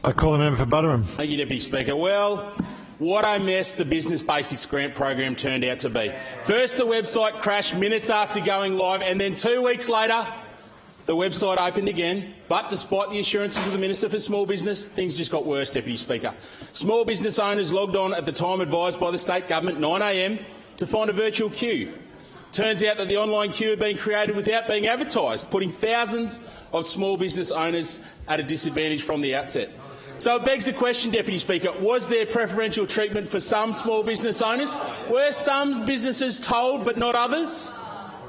I call the member for Butterham. Thank you, Deputy Speaker. Well, what a mess the Business Basics Grant program turned out to be. First, the website crashed minutes after going live, and then 2 weeks later, the website opened again. But despite the assurances of the Minister for Small Business, things just got worse, Deputy Speaker. Small business owners logged on at the time advised by the state government, 9 a.m, to find a virtual queue. Turns out that the online queue had been created without being advertised, putting thousands of small business owners at a disadvantage from the outset. So it begs the question, Deputy Speaker, was there preferential treatment for some small business owners? Were some businesses told but not others?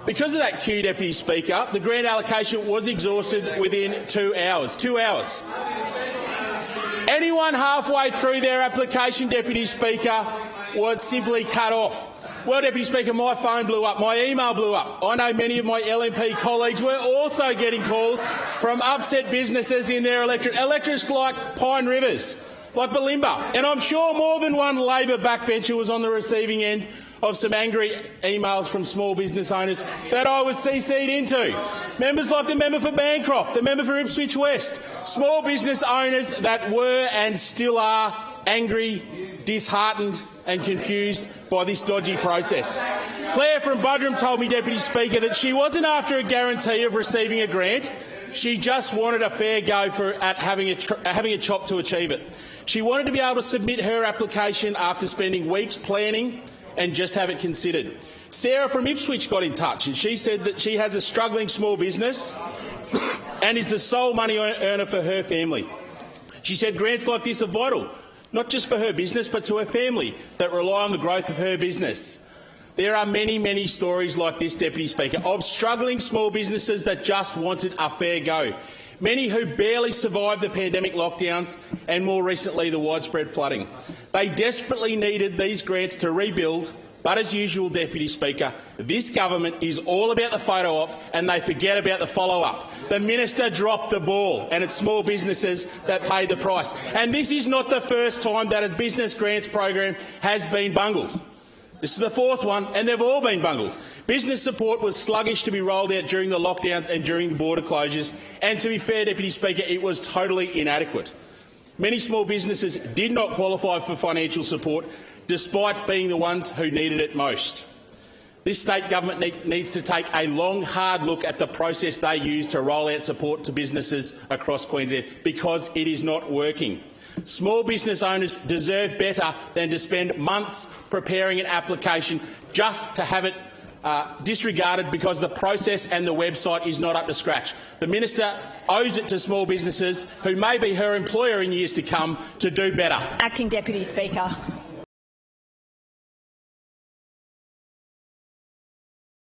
Because of that queue, Deputy Speaker, the grant allocation was exhausted within 2 hours. 2 hours. Anyone halfway through their application, Deputy Speaker, was simply cut off. Well, Deputy Speaker, my phone blew up, my email blew up. I know many of my LNP colleagues were also getting calls from upset businesses in their electorates like Pine Rivers, like Bulimba. And I'm sure more than one Labor backbencher was on the receiving end of some angry emails from small business owners that I was CC'd into. Members like the member for Bancroft, the member for Ipswich West, small business owners that were and still are angry, disheartened and confused by this dodgy process. Claire from Budrum told me, Deputy Speaker, that she wasn't after a guarantee of receiving a grant. She just wanted a fair go at having a chop to achieve it. She wanted to be able to submit her application after spending weeks planning and just have it considered. Sarah from Ipswich got in touch and she said that she has a struggling small business and is the sole money earner for her family. She said grants like this are vital, not just for her business but to her family that rely on the growth of her business. There are many, many stories like this, Deputy Speaker, of struggling small businesses that just wanted a fair go. Many who barely survived the pandemic lockdowns and more recently the widespread flooding. They desperately needed these grants to rebuild, but as usual, Deputy Speaker, this government is all about the photo op and they forget about the follow-up. The minister dropped the ball and it's small businesses that paid the price. And this is not the first time that a business grants program has been bungled. This is the fourth one, and they've all been bungled. Business support was sluggish to be rolled out during the lockdowns and during the border closures, and to be fair, Deputy Speaker, it was totally inadequate. Many small businesses did not qualify for financial support, despite being the ones who needed it most. This state government needs to take a long, hard look at the process they use to roll out support to businesses across Queensland, because it is not working. Small business owners deserve better than to spend months preparing an application just to have it disregarded because the process and the website is not up to scratch. The minister owes it to small businesses, who may be her employer in years to come, to do better. Acting Deputy Speaker.